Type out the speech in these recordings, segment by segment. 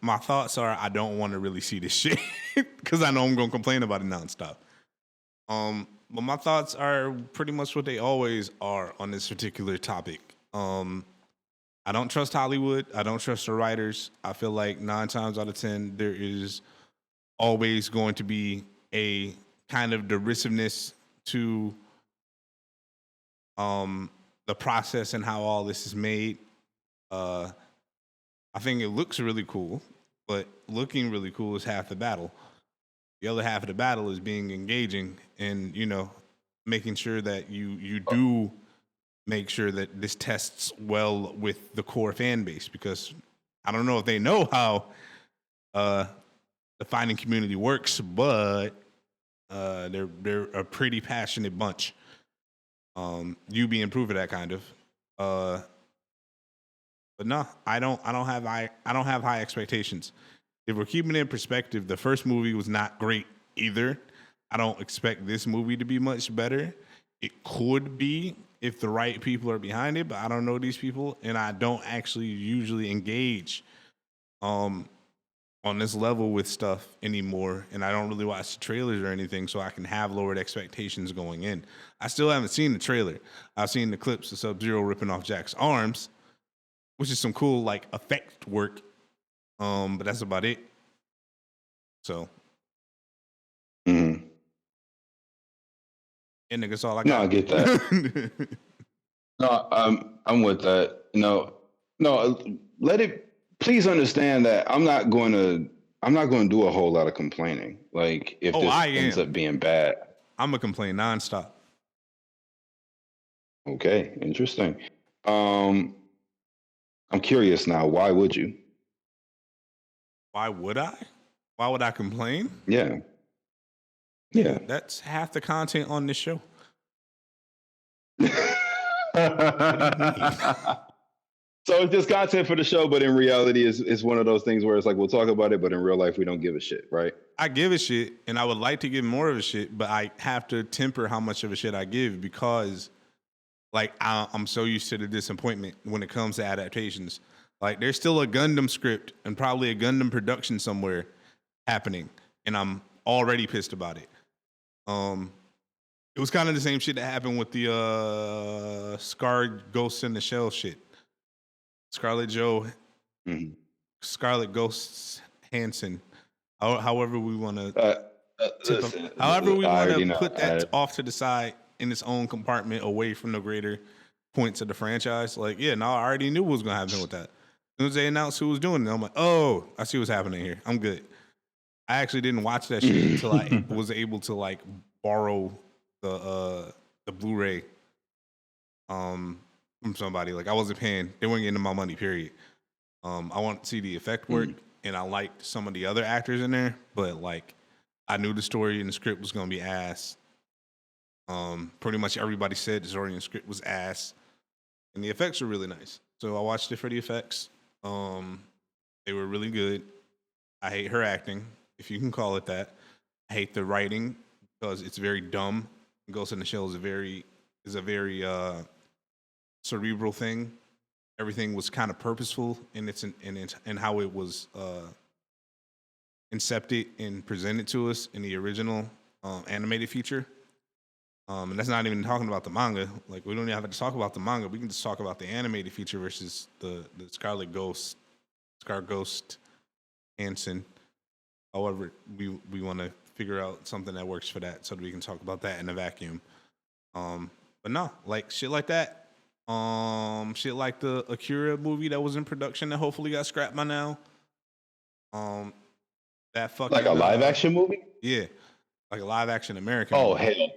my thoughts are I don't want to really see this shit because I know I'm gonna complain about it nonstop. But my thoughts are pretty much what they always are on this particular topic. I don't trust Hollywood. I don't trust the writers. I feel like 9 times out of 10 there is always going to be a kind of derisiveness to the process and how all this is made. Uh, I think it looks really cool, but looking really cool is half the battle. The other half of the battle is being engaging and making sure that you do make sure that this tests well with the core fan base because I don't know if they know how uh, the finding community works, but they're a pretty passionate bunch. You being proof of that kind of. But no, I don't have high expectations. If we're keeping it in perspective, the first movie was not great either. I don't expect this movie to be much better. It could be if the right people are behind it, but I don't know these people, and I don't actually usually engage on this level with stuff anymore. And I don't really watch the trailers or anything, so I can have lowered expectations going in. I still haven't seen the trailer. I've seen the clips of Sub-Zero ripping off Jack's arms, which is some cool like effect work. But that's about it. So, Mhm. and niggas all I No, I got. get that. No, I'm with that. No, let it. Please understand that I'm not going to do a whole lot of complaining. Like if Oh, this I ends am. up being bad. I'm gonna complain nonstop. Okay, interesting. Um, I'm curious now. Why would you? Why would I? Why would I complain? Yeah, Yeah, yeah. that's half the content on this show. What do you mean? So it's just content for the show, but in reality, it's one of those things where it's like we'll talk about it, but in real life, we don't give a shit, right? I give a shit, and I would like to give more of a shit, but I have to temper how much of a shit I give because, like, I'm so used to the disappointment when it comes to adaptations. Like, there's still a Gundam script and probably a Gundam production somewhere happening, and I'm already pissed about it. It was kind of the same shit that happened with the Scarred Ghost in the Shell shit. Scarlet Joe, Mhm. Scarlet Ghost Hansen. However we want to tip them. Listen, However we I want to already know. put that off to the side in its own compartment away from the greater points of the franchise. Like, yeah, no, I already knew what was gonna happen with that. As soon as they announced who was doing it, I'm like, oh, I see what's happening here. I'm good. I actually didn't watch that shit until I was able to like borrow the Blu-ray from somebody. Like I wasn't paying; they weren't getting my money. Period. I want to see the effect work, and I liked some of the other actors in there, but like I knew the story and the script was gonna be ass. Pretty much everybody said the story and the script was ass, and the effects were really nice. So I watched it for the effects. They were really good. I hate her acting, if you can call it that. I hate the writing because it's very dumb. Ghost in the Shell is a very cerebral thing. Everything was kind of purposeful in how it was incepted and presented to us in the original animated feature. And that's not even talking about the manga. Like we don't even have to talk about the manga. We can just talk about the animated feature versus the Scar Ghost Hansen. However, we want to figure out something that works for that so that we can talk about that in a vacuum. But no, like shit like that. Shit like the Akira movie that was in production that hopefully got scrapped by now. That Like a fucking live action movie? yeah, like a live action American Oh movie. hell!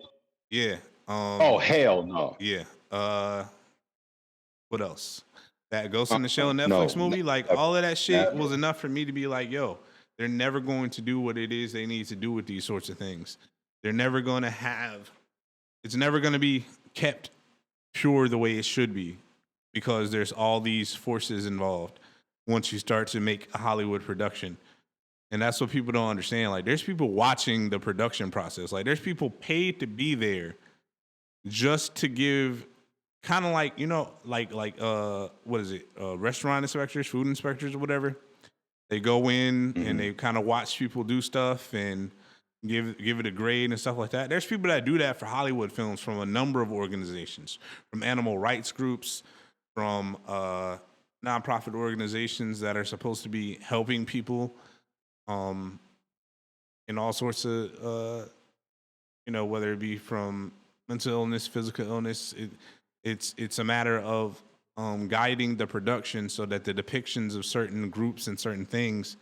Yeah. Oh hell no! Yeah. What else? That Ghost in the Shell No, Netflix movie, like never, all of that shit never. was enough for me to be like, yo, they're never going to do what it is they need to do with these sorts of things. They're never going to have, it's never going to be kept pure the way it should be because there's all these forces involved once you start to make a Hollywood production. And that's what people don't understand. Like, there's people watching the production process. Like, there's people paid to be there just to give kind of like, like what is it? Restaurant inspectors, food inspectors or whatever. They go in and they kind of watch people do stuff and give it a grade and stuff like that. There's people that do that for Hollywood films from a number of organizations, from animal rights groups, from nonprofit organizations that are supposed to be helping people in all sorts of whether it be from mental illness, physical illness. It's a matter of guiding the production so that the depictions of certain groups and certain things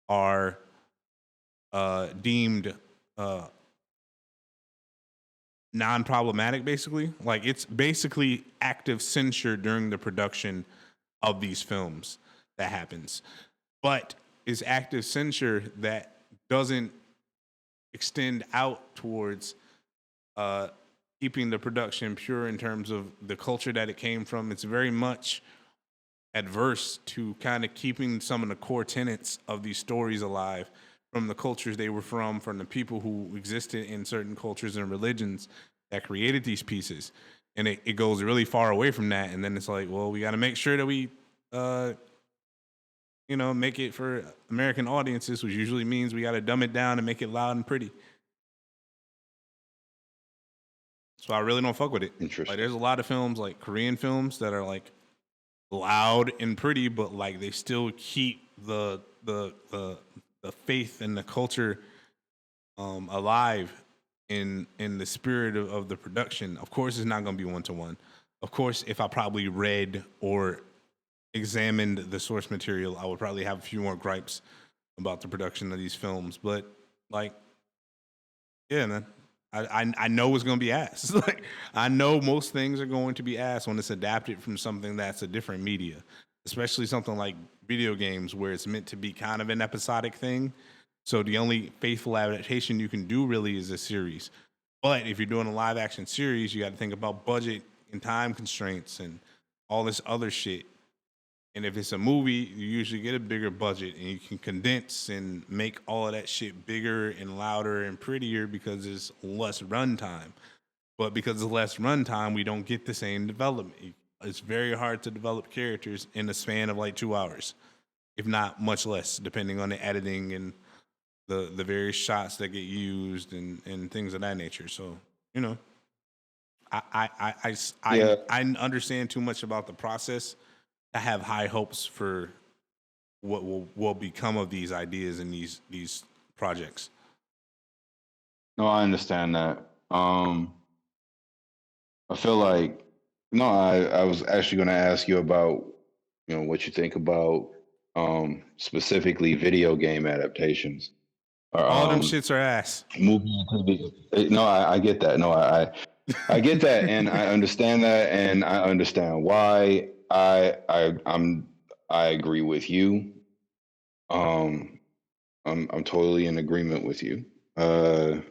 are deemed non-problematic. Basically, like it's basically active censure during the production of these films that happens, but it's active censure that doesn't extend out towards keeping the production pure in terms of the culture that it came from. It's very much adverse to kind of keeping some of the core tenets of these stories alive from the cultures they were from the people who existed in certain cultures and religions that created these pieces. And it goes really far away from that. And then it's like, well, we got to make sure that we, make it for American audiences, which usually means we got to dumb it down and make it loud and pretty. So I really don't fuck with it. Interesting. Like, there's a lot of films, like Korean films, that are like loud and pretty, but like they still keep the faith and the culture alive in the spirit of the production. Of course, it's not going to be 1-to-1. Of course, if I probably read or examined the source material, I would probably have a few more gripes about the production of these films. But like, yeah, man. I know it's going to be ass. Like, I know most things are going to be ass when it's adapted from something that's a different media, especially something like video games where it's meant to be kind of an episodic thing. So the only faithful adaptation you can do really is a series. But if you're doing a live action series, you got to think about budget and time constraints and all this other shit. And if it's a movie, you usually get a bigger budget and you can condense and make all of that shit bigger and louder and prettier because it's less runtime. But because it's less runtime, we don't get the same development. It's very hard to develop characters in the span of like 2 hours, if not much less, depending on the editing and the various shots that get used and things of that nature. So, I understand too much about the process. I have high hopes for what will become of these ideas and these projects. No, I understand that. I feel like I was actually going to ask you about what you think about specifically video game adaptations. Or, all them shits are ass. Movie and TV. No, I get that. No, I get that, and I understand that, and I understand why. I agree with you. I'm totally in agreement with you. There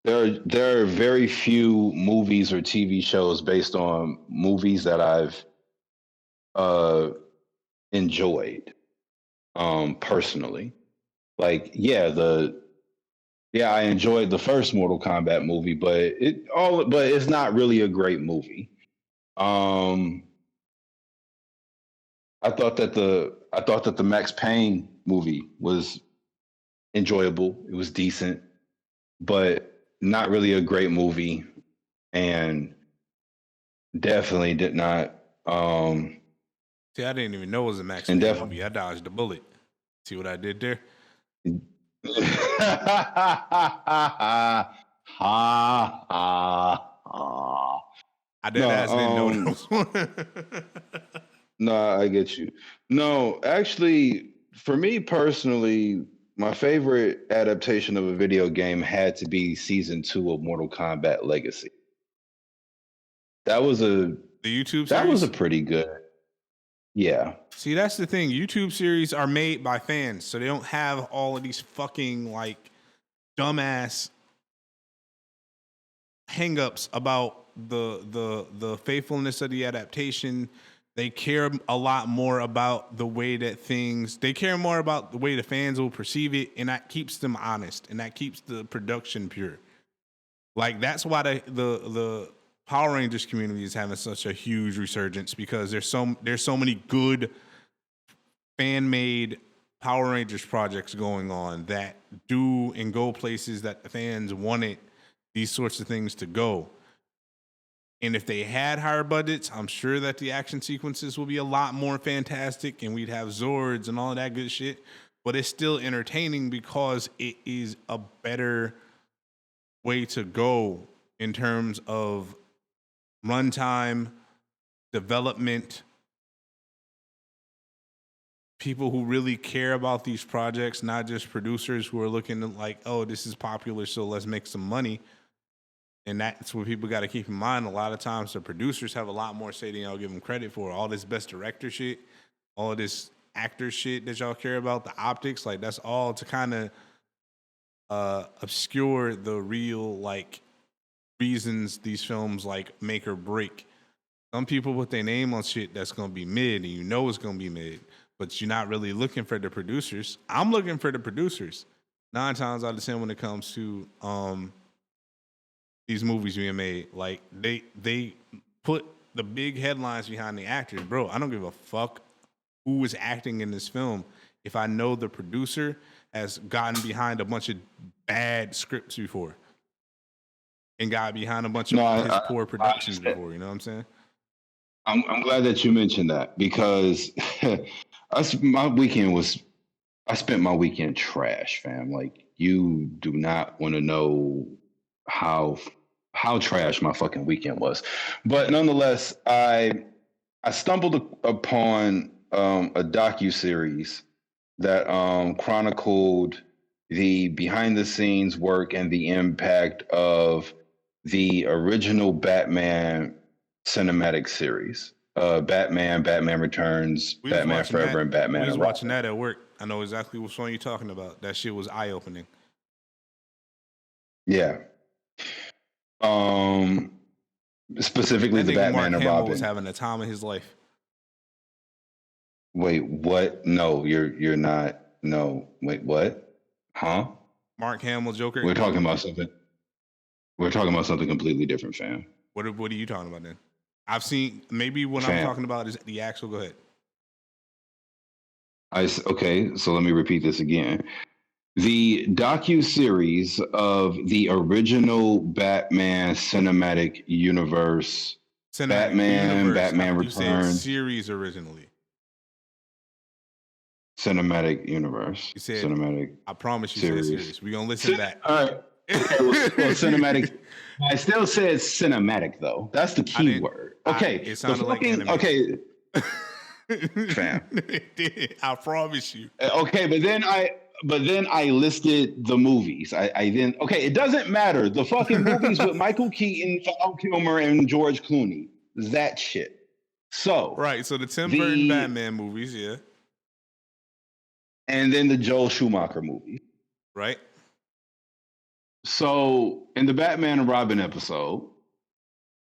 are very few movies or TV shows based on movies that I've enjoyed personally. Like, I enjoyed the first Mortal Kombat movie, but it's not really a great movie. I thought that the Max Payne movie was enjoyable. It was decent, but not really a great movie, and definitely did not. See, I didn't even know it was a Max Payne movie. I dodged the bullet. See what I did there? I didn't know. No, I get you. No, actually, for me personally, my favorite adaptation of a video game had to be season 2 of Mortal Kombat Legacy. That was the YouTube series? That was a pretty good. Yeah. See, that's the thing. YouTube series are made by fans, so they don't have all of these fucking like dumbass hangups about the faithfulness of the adaptation. They care a lot more about the way that they care more about the way the fans will perceive it, and that keeps them honest, and that keeps the production pure. Like, that's why the Power Rangers community is having such a huge resurgence, because there's so many good fan-made Power Rangers projects going on that do and go places that the fans wanted these sorts of things to go. And if they had higher budgets, I'm sure that the action sequences will be a lot more fantastic and we'd have Zords and all of that good shit. But it's still entertaining because it is a better way to go in terms of runtime, development, people who really care about these projects, not just producers who are looking at like, oh, this is popular, so let's make some money. And that's what people got to keep in mind. A lot of times the producers have a lot more say than y'all give them credit for. All this best director shit, all this actor shit that y'all care about, the optics, like that's all to kind of obscure the real like reasons these films like make or break. Some people put their name on shit that's going to be mid and you know it's going to be mid, but you're not really looking for the producers. I'm looking for the producers 9 times out of 10 when it comes to these movies being made. Like they put the big headlines behind the actors. Bro, I don't give a fuck who is acting in this film if I know the producer has gotten behind a bunch of bad scripts before and got behind a bunch of his poor productions before. You know what I'm saying? I'm glad that you mentioned that because I spent my weekend trash, fam. Like you do not want to know how trash my fucking weekend was. But nonetheless, I stumbled upon a docuseries that chronicled the behind the scenes work and the impact of the original Batman cinematic series. Batman Returns, Batman Forever, and Batman. We was watching that at work. I know exactly which one you're talking about. That shit was eye opening. Yeah. Specifically the Batman and Robin was having the time of his life. Wait, what? No, you're not. No, wait, what? Huh? Mark Hamill, Joker. We're talking about something completely different, fam. What are you talking about then? I've seen maybe what I'm talking about is the actual. Go ahead. Okay, so let me repeat this again. The docu-series of the original Batman cinematic universe, Batman Returns. Series originally. Cinematic universe. You said cinematic. I promise you said series. We're going to listen back. All right. Okay, well, cinematic. I still said cinematic, though. That's the key word. Okay. It sounded like anime. Okay. Fam. It did. I promise you. Okay, but then I listed the movies. It doesn't matter. The fucking movies with Michael Keaton, Val Kilmer, and George Clooney. That shit. So right. So the Tim Burton Batman movies, yeah. And then the Joel Schumacher movie. Right. So in the Batman and Robin episode,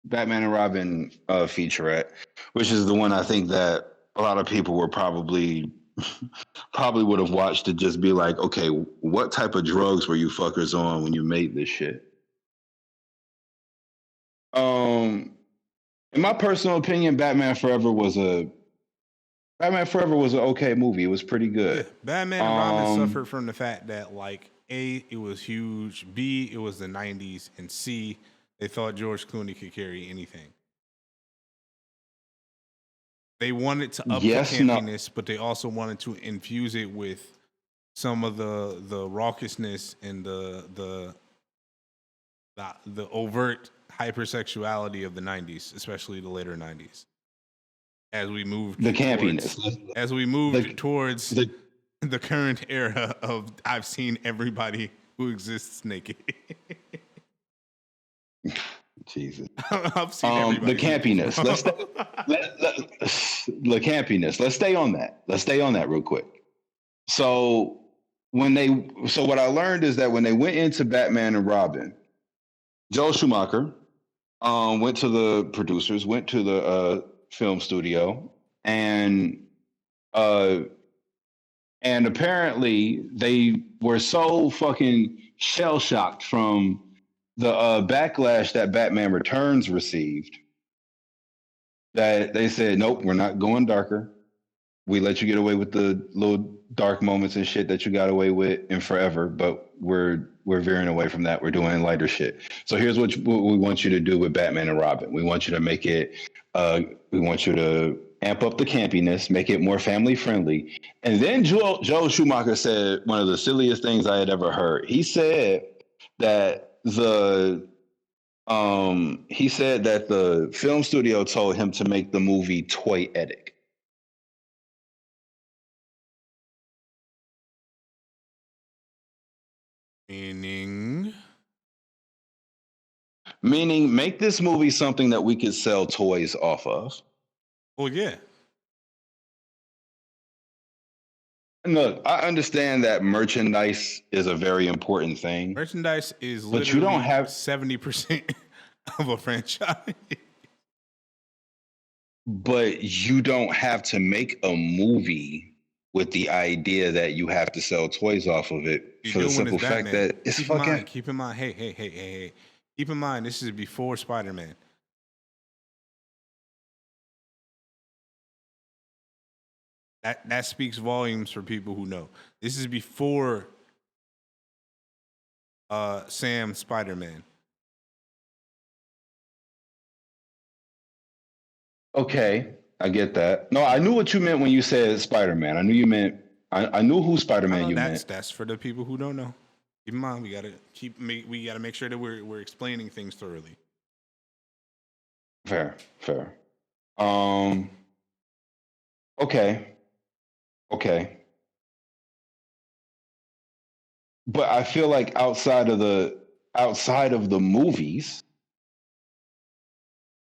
Batman and Robin featurette, which is the one I think that a lot of people were probably would have watched to just be like, okay, what type of drugs were you fuckers on when you made this shit? In my personal opinion, Batman Forever was an okay movie. It was pretty good. Yeah, Batman and Robin suffered from the fact that, like, A, it was huge, B, it was the 90s, and C, they thought George Clooney could carry anything. They wanted to up the campiness, but they also wanted to infuse it with some of the raucousness and the overt hypersexuality of the 90s, especially the later 90s. As we moved the campiness, towards the current era of I've seen everybody who exists naked. Jesus, I've seen everybody. The campiness. The campiness. Let's stay on that. Let's stay on that real quick. So what I learned is that when they went into Batman and Robin, Joel Schumacher went to the producers, went to the film studio, and apparently they were so fucking shell shocked from the backlash that Batman Returns received that they said, nope, we're not going darker. we let you get away with the little dark moments and shit that you got away with in Forever, but we're veering away from that. We're doing lighter shit. So here's what we want you to do with Batman and Robin. We want you to make it. We want you to amp up the campiness, make it more family friendly. And then Joel Schumacher said one of the silliest things I had ever heard. That the he said that the film studio told him to make the movie toyetic. Meaning, make this movie something that we could sell toys off of. Well, yeah. Look, I understand that merchandise is a very important thing. Merchandise is But literally you don't have 70% of a franchise. but you don't have to make a movie with the idea that you have to sell toys off of it You're for the doing simple is fact Batman. that it's Keep in fucking mind, keep in mind, hey. Keep in mind, this is before Spider-Man. That speaks volumes for people who know. This is before Sam Spider-Man. okay. I get that. No, I knew what you meant when you said Spider-Man. I knew you meant I knew who I Spider-Man know you meant. that's for the people who don't know. Keep in mind, we gotta make sure that we're explaining things thoroughly. Fair. Um okay. Okay. But I feel like outside of the movies,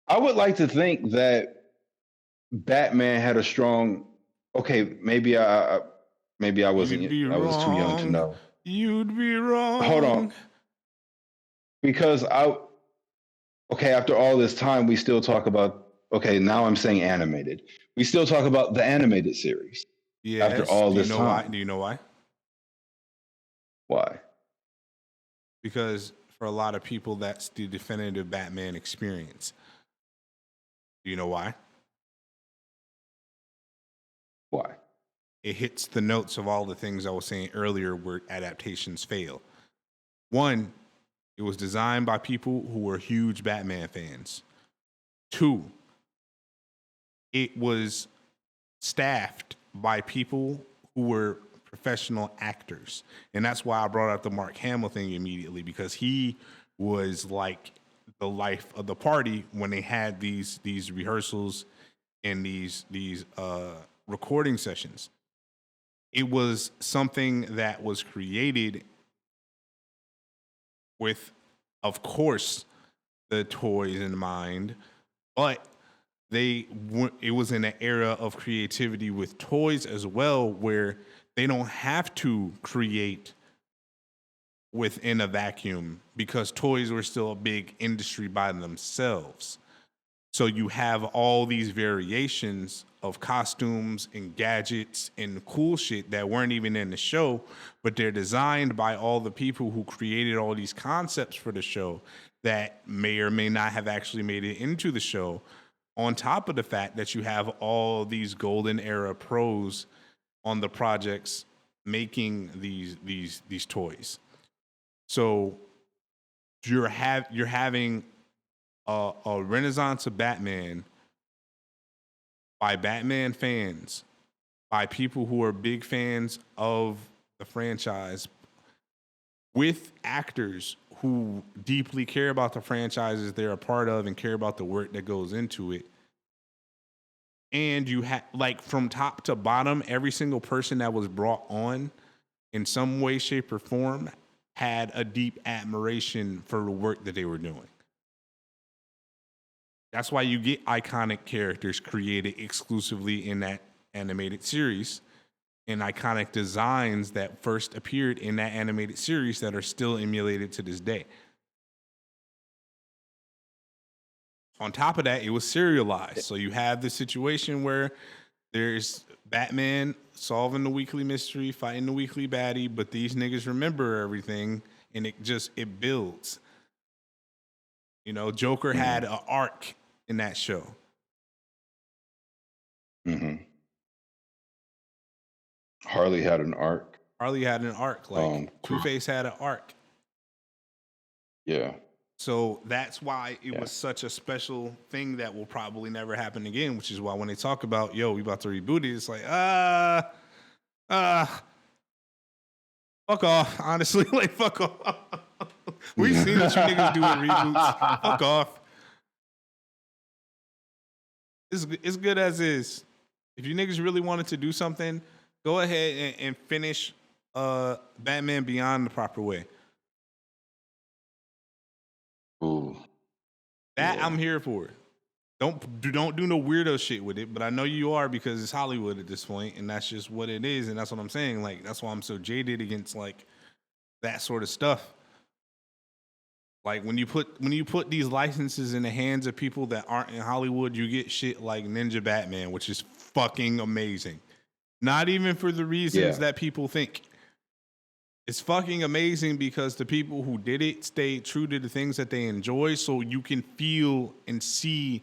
I would like to think that Batman had a strong. Okay, maybe I You'd wasn't. be I was too young to wrong. know. You'd be Hold on, wrong. because I. Okay, after all this time, we still talk about. Okay, now I'm saying animated. We still talk about the animated series after Yes. all Do you this know why? time. Do you know why? Why? Because for a lot of people, that's the definitive Batman experience. Do you know why? Why? It hits the notes of all the things I was saying earlier where adaptations fail. One, it was designed by people who were huge Batman fans. Two, it was staffed by people who were professional actors. And that's why I brought up the Mark Hamill thing immediately, because he was like the life of the party when they had these rehearsals and these recording sessions. It was something that was created with, of course, the toys in mind, but it was in an era of creativity with toys as well, where they don't have to create within a vacuum because toys were still a big industry by themselves. So you have all these variations of costumes and gadgets and cool shit that weren't even in the show, but they're designed by all the people who created all these concepts for the show that may or may not have actually made it into the show. On top of the fact that you have all these golden era pros on the projects making these toys. So you're having a renaissance of Batman by Batman fans, by people who are big fans of the franchise, with actors who deeply care about the franchises they're a part of and care about the work that goes into it. And you have, like, from top to bottom, every single person that was brought on in some way, shape, or form had a deep admiration for the work that they were doing. That's why you get iconic characters created exclusively in that animated series, and iconic designs that first appeared in that animated series that are still emulated to this day. On top of that, it was serialized. So you have the situation where there's Batman solving the weekly mystery, fighting the weekly baddie, but these niggas remember everything, and it builds. You know, Joker had an arc in that show. Mm-hmm. Harley had an arc. Harley had an arc. Like Two-Face had an arc. Yeah. So that's why it was such a special thing that will probably never happen again, which is why when they talk about, yo, we about to reboot it, it's like, fuck off. Honestly, like, fuck off. We've seen what you niggas do in reboots. Fuck off. It's good as is. If you niggas really wanted to do something, go ahead and finish Batman Beyond the proper way. Ooh. That I'm here for. Don't do no weirdo shit with it, but I know you are because it's Hollywood at this point, and that's just what it is, and that's what I'm saying. Like, that's why I'm so jaded against like that sort of stuff. Like when you put these licenses in the hands of people that aren't in Hollywood, you get shit like Ninja Batman, which is fucking amazing. Not even for the reasons that people think. It's fucking amazing because the people who did it stayed true to the things that they enjoy, so you can feel and see,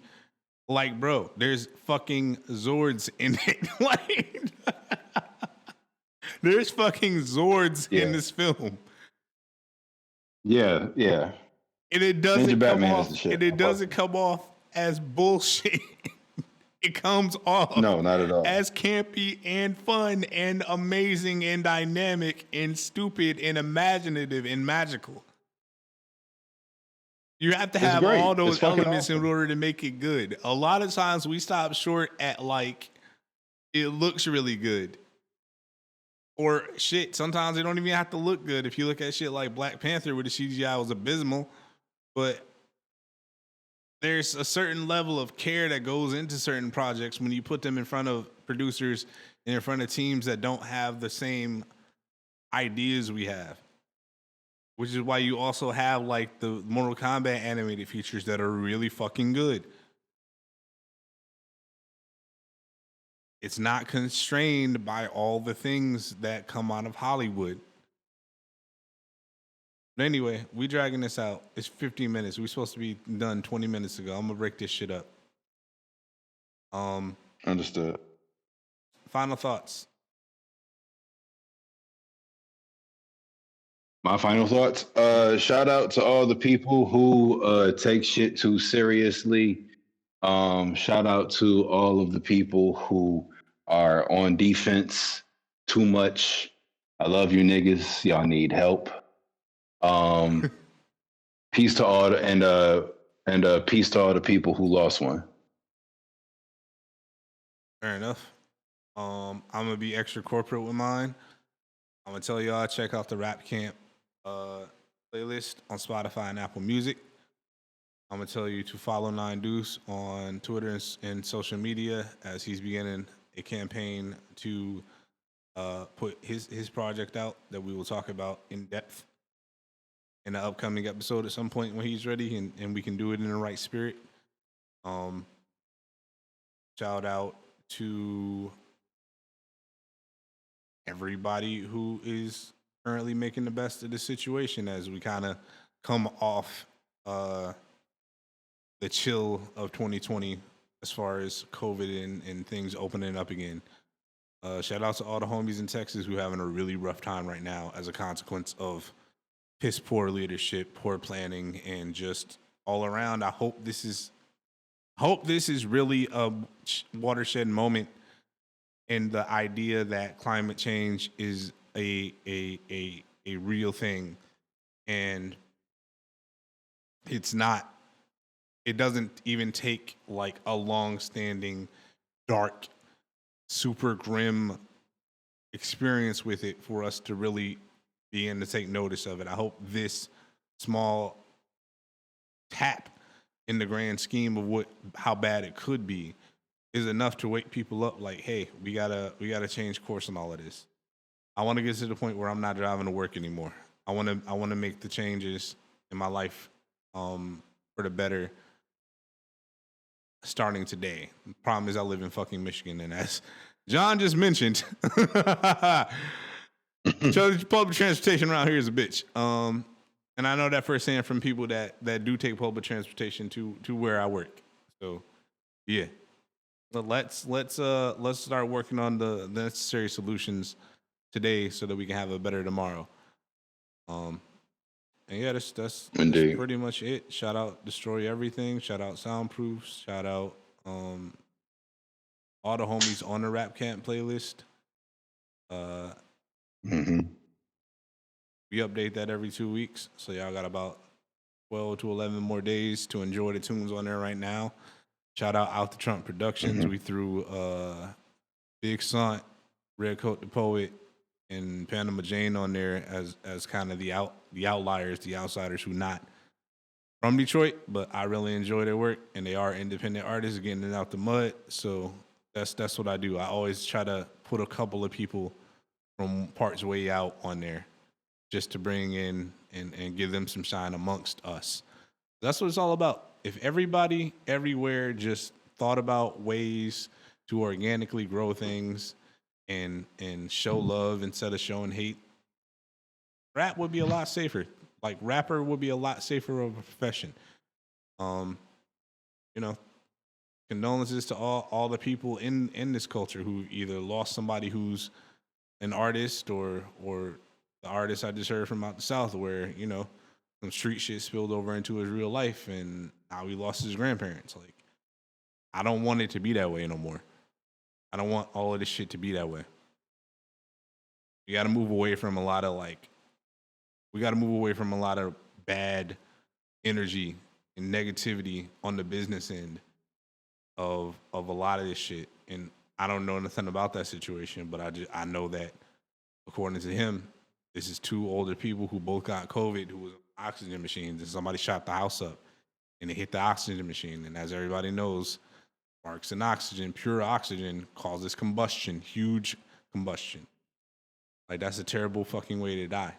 like, bro, there's fucking Zords in it. Like, there's fucking Zords in this film. Yeah, yeah. And it doesn't Ninja come Batman off. is the shit. And it doesn't come off as bullshit. It comes off no, not at all. as campy and fun and amazing and dynamic and stupid and imaginative and magical. You have to have all those elements in order to make it good. A lot of times we stop short at like, it looks really good. Or shit, sometimes it don't even have to look good. If you look at shit like Black Panther where the CGI was abysmal, but there's a certain level of care that goes into certain projects when you put them in front of producers and in front of teams that don't have the same ideas we have. Which is why you also have like the Mortal Kombat animated features that are really fucking good. It's not constrained by all the things that come out of Hollywood. But anyway, we dragging this out. It's 15 minutes. We're supposed to be done 20 minutes ago. I'm gonna break this shit up. Understood. Final thoughts. My final thoughts. Shout out to all the people who take shit too seriously. Shout out to all of the people who are on defense too much. I love you niggas. Y'all need help. Peace to all and peace to all the people who lost one. Fair enough. I'm gonna be extra corporate with mine. I'm gonna tell y'all check out the Rap Camp playlist on Spotify and Apple Music. I'm gonna tell you to follow Nine Deuce on Twitter and social media as he's beginning a campaign to put his project out that we will talk about in depth in the upcoming episode at some point when he's ready and we can do it in the right spirit. Shout out to everybody who is currently making the best of the situation as we kind of come off the chill of 2020 as far as COVID and things opening up again. Shout out to all the homies in Texas who are having a really rough time right now as a consequence of piss poor leadership, poor planning, and just all around. I hope this is really a watershed moment in the idea that climate change is a real thing, and it's not. It doesn't even take like a long-standing, dark, super grim experience with it for us to really begin to take notice of it. I hope this small tap in the grand scheme of how bad it could be is enough to wake people up like, hey, we gotta change course on all of this. I want to get to the point where I'm not driving to work anymore. I want to make the changes in my life for the better starting today. The problem is I live in fucking Michigan, and as John just mentioned, public transportation around here is a bitch. And I know that firsthand from people that do take public transportation to where I work. So, yeah. But let's start working on the necessary solutions today so that we can have a better tomorrow. And yeah, that's Indeed. pretty much it. Shout out Destroy Everything. Shout out Soundproofs. Shout out all the homies on the Rap Camp playlist. Mm-hmm. We update that every 2 weeks, so y'all got about 12 to 11 more days to enjoy the tunes on there right now. Shout out the Trump Productions. Mm-hmm. We threw Big Sant, Redcoat the Poet, and Panama Jane on there as kind of the outliers, the outsiders who not from Detroit, but I really enjoy their work, and they are independent artists getting it out the mud. So that's what I do. I always try to put a couple of people from parts way out on there, just to bring in and give them some shine amongst us. That's what it's all about. If everybody everywhere just thought about ways to organically grow things and show love instead of showing hate, rap would be a lot safer. Like rapper would be a lot safer of a profession. You know, condolences to all the people in this culture who either lost somebody who's an artist or the artist I just heard from out the South where, you know, some street shit spilled over into his real life and now he lost his grandparents. Like, I don't want it to be that way no more. I don't want all of this shit to be that way. We got to move away from a lot of bad energy and negativity on the business end of a lot of this shit. And I don't know nothing about that situation, but I know that according to him, this is two older people who both got COVID, who was on oxygen machines, and somebody shot the house up and it hit the oxygen machine. And as everybody knows, sparks in oxygen, pure oxygen, causes combustion, huge combustion. Like, that's a terrible fucking way to die.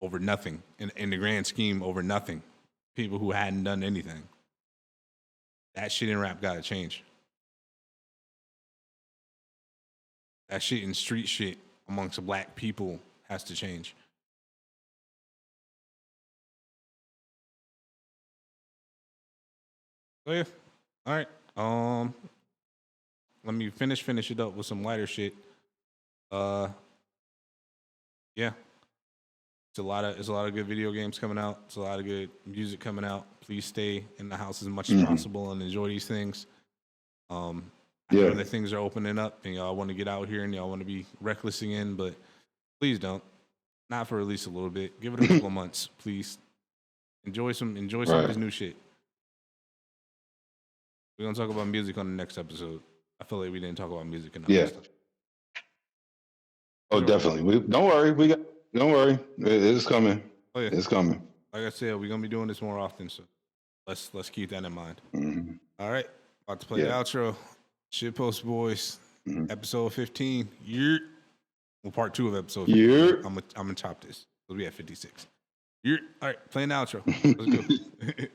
Over nothing. In the grand scheme, over nothing. People who hadn't done anything. That shit in rap gotta change. That shit in street shit amongst black people has to change. So yeah. All right. Let me finish it up with some lighter shit. Yeah. It's a lot of good video games coming out. It's a lot of good music coming out. Please stay in the house as much as possible and enjoy these things. I know that things are opening up and y'all want to get out here and y'all want to be reckless again, but please don't. Not for at least a little bit. Give it a couple of months, please. Enjoy some of this new shit. We're gonna talk about music on the next episode. I feel like we didn't talk about music enough. Yeah. Oh, definitely. Don't worry. Don't worry. It's coming. Oh yeah, it's coming. Like I said, we're gonna be doing this more often, so let's keep that in mind. Mm-hmm. All right, about to play the outro. Shitpost Boys, episode 15. Well, part 2 of episode 15. I'm gonna chop this. We'll be at 56. All right, playing the outro. Let's go.